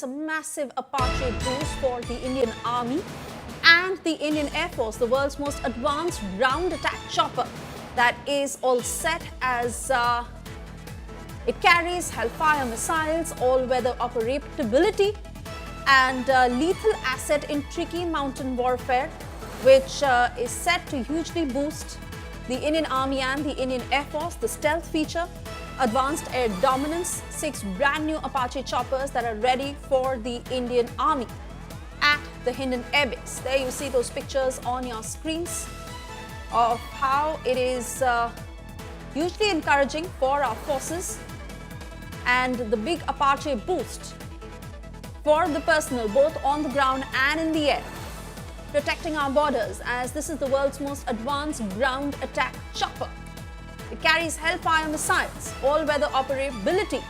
it's a massive Apache boost for the Indian Army and the Indian Air Force, the world's most advanced ground attack chopper that is all set as it carries Hellfire missiles, all-weather operability, and lethal asset in tricky mountain warfare, which is set to hugely boost the Indian Army and the Indian Air Force. The stealth feature, advanced air dominance, 6 brand new Apache choppers that are ready for the Indian Army at the Hindon Air Base. There you see those pictures on your screens of how it is hugely encouraging for our forces, and the big Apache boost for the personnel both on the ground and in the air, protecting our borders, as this is the world's most advanced ground attack chopper. It carries Hellfire missiles, all-weather operability,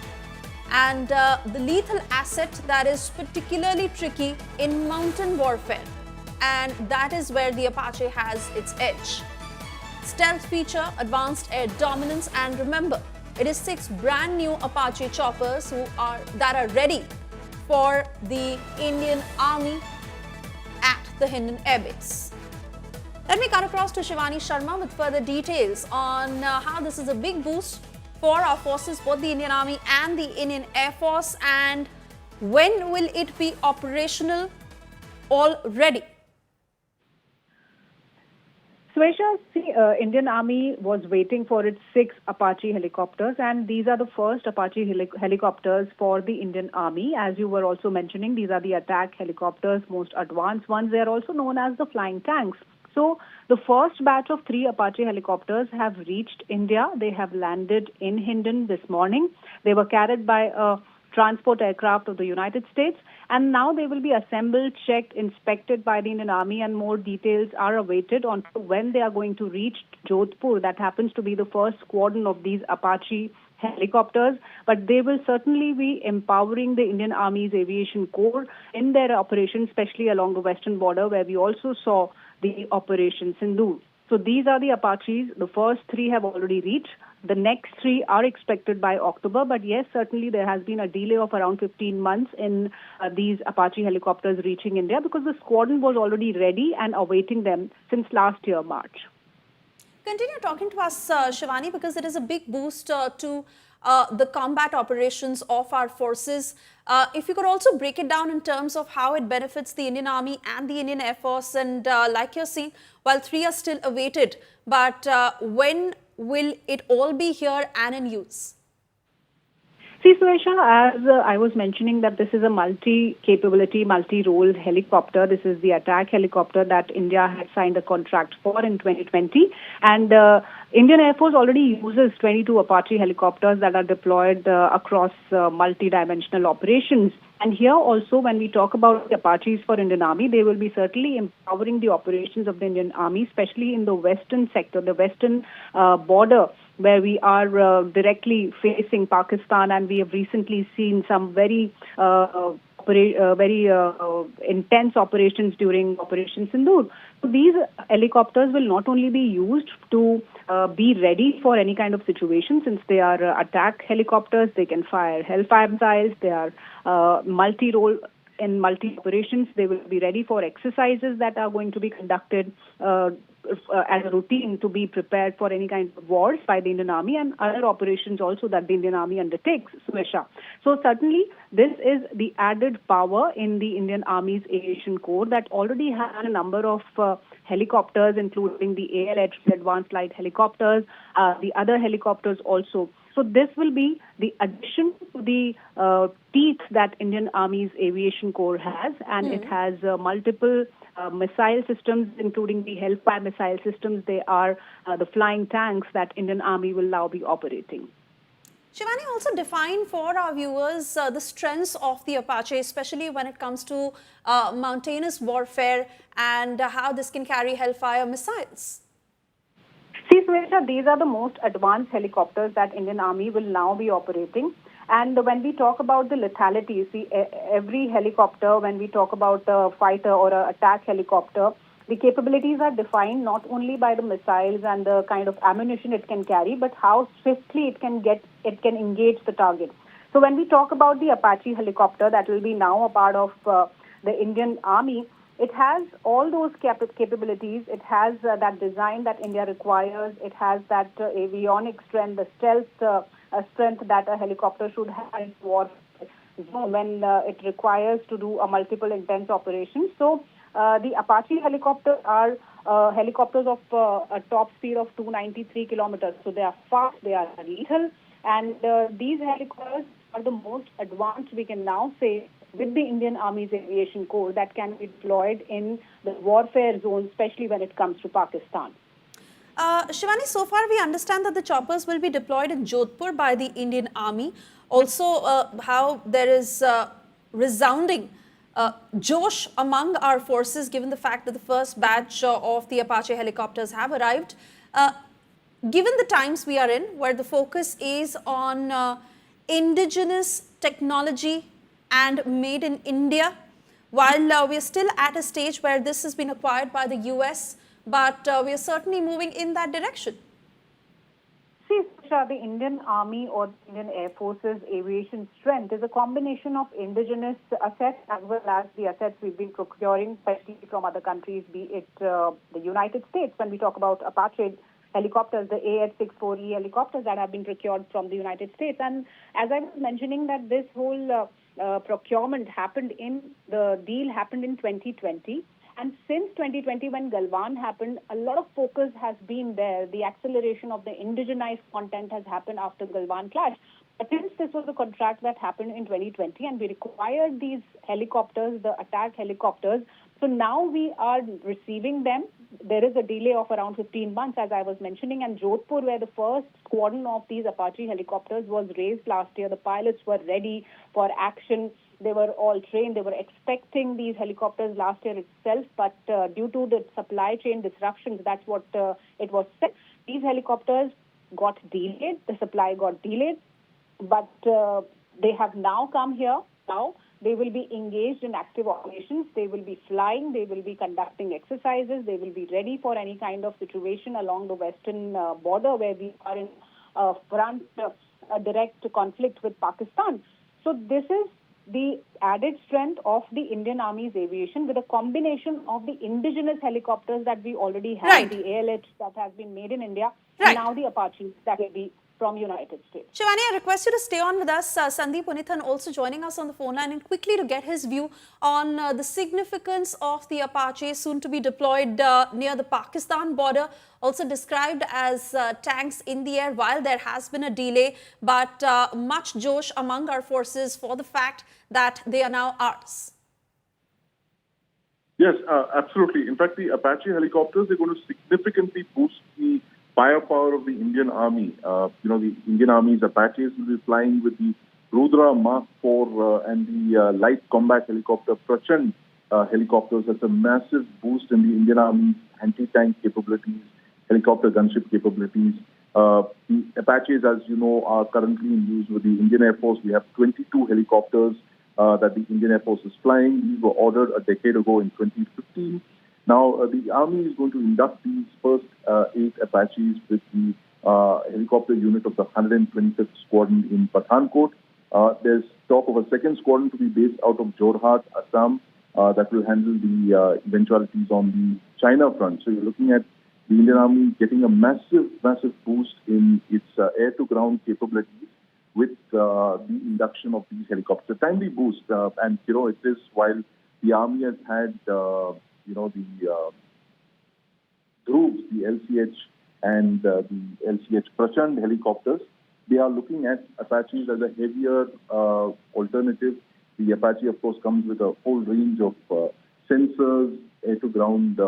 and the lethal asset that is particularly tricky in mountain warfare, and that is where the Apache has its edge. Stealth feature, advanced air dominance, and remember, it is 6 brand new Apache choppers that are ready for the Indian Army at the Hindon Air Base. Let me cut across to Shivani Sharma with further details on how this is a big boost for our forces, both the Indian Army and the Indian Air Force, and when will it be operational already? Swesha, Indian Army was waiting for its 6 Apache helicopters, and these are the first Apache helicopters for the Indian Army. As you were also mentioning, these are the attack helicopters, most advanced ones. They are also known as the flying tanks. So the first batch of 3 Apache helicopters have reached India. They have landed in Hindon this morning. They were carried by a transport aircraft of the United States, and now they will be assembled, checked, inspected by the Indian Army, and more details are awaited on when they are going to reach Jodhpur. That happens to be the first squadron of these Apache helicopters, but they will certainly be empowering the Indian Army's aviation corps in their operations, especially along the western border, where we also saw the Operation Sindoor. So these are the Apaches. The first 3 have already reached. The next 3 are expected by October, but yes, certainly there has been a delay of around 15 months in these Apache helicopters reaching India, because the squadron was already ready and awaiting them since last year, March. Continue talking to us, Shivani, because it is a big boost to the combat operations of our forces. If you could also break it down in terms of how it benefits the Indian Army and the Indian Air Force, and like you're seeing, while 3 are still awaited, but when will it all be here and in use? See, Suesha, as I was mentioning, that this is a multi-capability, multi-role helicopter. This is the attack helicopter that India had signed a contract for in 2020. And Indian Air Force already uses 22 Apache helicopters that are deployed across multi-dimensional operations. And here also, when we talk about the Apaches for Indian Army, they will be certainly empowering the operations of the Indian Army, especially in the western sector, the western border, where we are directly facing Pakistan, and we have recently seen some very intense operations during Operation Sindoor. So these helicopters will not only be used to be ready for any kind of situation, since they are attack helicopters, they can fire Hellfire missiles, they are multi-role in multi-operations, they will be ready for exercises that are going to be conducted as a routine to be prepared for any kind of wars by the Indian Army, and other operations also that the Indian Army undertakes, Suesha. So certainly this is the added power in the Indian Army's aviation corps that already has a number of helicopters, including the ALH, advanced light helicopters, the other helicopters also. So this will be the addition to the teeth that Indian Army's aviation corps has, and it has multiple missile systems, including the Hellfire missile systems. They are the flying tanks that Indian Army will now be operating. Shivani, also define for our viewers the strengths of the Apache, especially when it comes to mountainous warfare, and how this can carry Hellfire missiles. See, Swesha, these are the most advanced helicopters that Indian Army will now be operating. And when we talk about the lethality, see, every helicopter, when we talk about a fighter or an attack helicopter, the capabilities are defined not only by the missiles and the kind of ammunition it can carry, but how swiftly it can engage the target. So when we talk about the Apache helicopter that will be now a part of the Indian Army, it has all those capabilities. It has that design that India requires. It has that avionic strength, the stealth strength that a helicopter should have in war when it requires to do a multiple intense operations. So the Apache helicopters are helicopters of a top speed of 293 kilometers. So they are fast, they are lethal, and these helicopters are the most advanced, we can now say, with the Indian Army's aviation corps that can be deployed in the warfare zone, especially when it comes to Pakistan. Shivani, so far we understand that the choppers will be deployed in Jodhpur by the Indian Army. Also, how there is resounding josh among our forces, given the fact that the first batch of the Apache helicopters have arrived. Given the times we are in, where the focus is on indigenous technology and made in India, while we are still at a stage where this has been acquired by the US, but we are certainly moving in that direction. See, Sasha, the Indian Army or the Indian Air Force's aviation strength is a combination of indigenous assets as well as the assets we've been procuring, especially from other countries, be it the United States. When we talk about Apache helicopters, the AH-64E helicopters that have been procured from the United States. And as I was mentioning that this whole procurement happened the deal happened in 2020. And since 2020, when Galwan happened, a lot of focus has been there. The acceleration of the indigenized content has happened after Galwan clash. But since this was a contract that happened in 2020 and we required these helicopters, the attack helicopters, so now we are receiving them. There is a delay of around 15 months, as I was mentioning, and Jodhpur, where the first squadron of these Apache helicopters was raised last year, the pilots were ready for action. They were all trained. They were expecting these helicopters last year itself, but due to the supply chain disruptions, that's what it was said. These helicopters got delayed. The supply got delayed, but they have now come here. Now they will be engaged in active operations. They will be flying. They will be conducting exercises. They will be ready for any kind of situation along the western border where we are in front a direct conflict with Pakistan. So this is the added strength of the Indian Army's aviation with a combination of the indigenous helicopters that we already have, Right. the ALH that has been made in India, Right. and now the Apaches that will be from United States. Shivani, I request you to stay on with us. Sandeep Punithan also joining us on the phone line, and quickly to get his view on the significance of the Apache soon to be deployed near the Pakistan border, also described as tanks in the air while there has been a delay, but much josh among our forces for the fact that they are now ours. Yes, absolutely. In fact, the Apache helicopters are going to significantly boost the firepower of the Indian Army. The Indian Army's Apaches will be flying with the Rudra Mark IV and the light combat helicopter Prachand helicopters. That's a massive boost in the Indian Army's anti-tank capabilities, helicopter gunship capabilities. The Apaches, as you know, are currently in use with the Indian Air Force. We have 22 helicopters that the Indian Air Force is flying. These were ordered a decade ago in 2015. Now, the Army is going to induct these first 8 Apaches with the helicopter unit of the 125th Squadron in Pathankot. There's talk of a second squadron to be based out of Jorhat, Assam, that will handle the eventualities on the China front. So you're looking at the Indian Army getting a massive boost in its air-to-ground capabilities with the induction of these helicopters. A timely boost, and it is while the Army has had the Dhruv, the LCH and the LCH Prachand helicopters. They are looking at Apaches as a heavier alternative. The Apache, of course, comes with a whole range of sensors, air-to-ground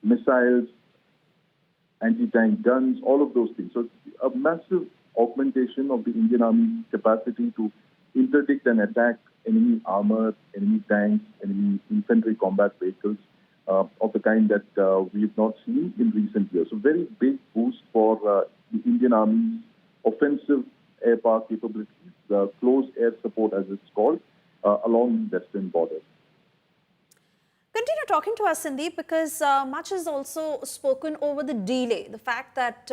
missiles, anti-tank guns, all of those things. So it's a massive augmentation of the Indian Army's capacity to interdict and attack enemy armor, enemy tanks, enemy infantry combat vehicles of the kind that we've not seen in recent years. So very big boost for the Indian Army's offensive air power capabilities, close air support as it's called, along the western borders. Continue talking to us, Sandeep, because much is also spoken over the delay. The fact that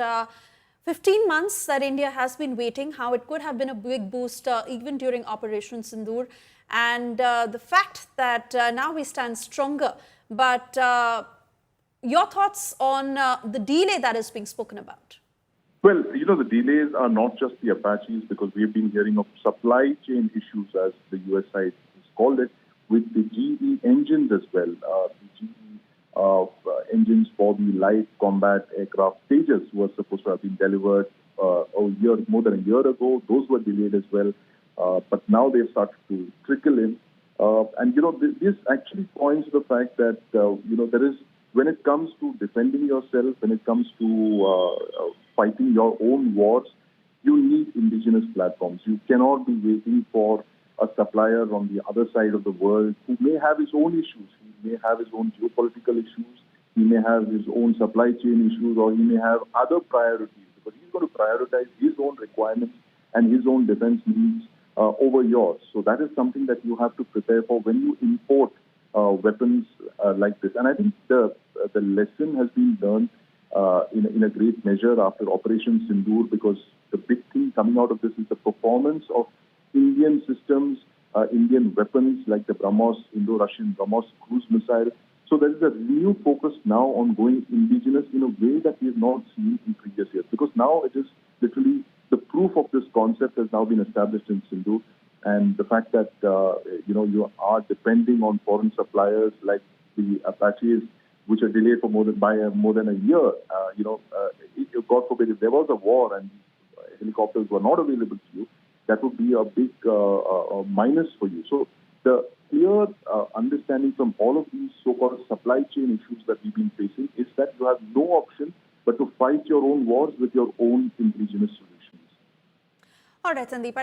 15 months that India has been waiting, how it could have been a big boost even during Operation Sindoor, and the fact that now we stand stronger. But your thoughts on the delay that is being spoken about? Well, the delays are not just the Apaches, because we've been hearing of supply chain issues, as the US side has called it, with the GE engines as well. The GE engines for the light combat aircraft Tejas were supposed to have been delivered more than a year ago. Those were delayed as well. But now they've started to trickle in. And this actually points to the fact that, there is, when it comes to defending yourself, when it comes to fighting your own wars, you need indigenous platforms. You cannot be waiting for a supplier on the other side of the world who may have his own issues. He may have his own geopolitical issues. He may have his own supply chain issues, or he may have other priorities, because he's going to prioritize his own requirements and his own defense needs over yours. So that is something that you have to prepare for when you import weapons like this. And I think the lesson has been learned in a great measure after Operation Sindoor, because the big thing coming out of this is the performance of Indian systems, Indian weapons like the BrahMos, Indo-Russian BrahMos cruise missile. So there is a renewed focus now on going indigenous in a way that we have not seen in previous years, because now it is literally the proof of this concept has now been established in Sindoor, and the fact that you are depending on foreign suppliers like the Apaches, which are delayed for more than a year. God forbid, if there was a war and helicopters were not available to you, that would be a big minus for you. So the clear understanding from all of these so-called supply chain issues that we've been facing is that you have no option but to fight your own wars with your own indigenous solutions. All right, Sandeep.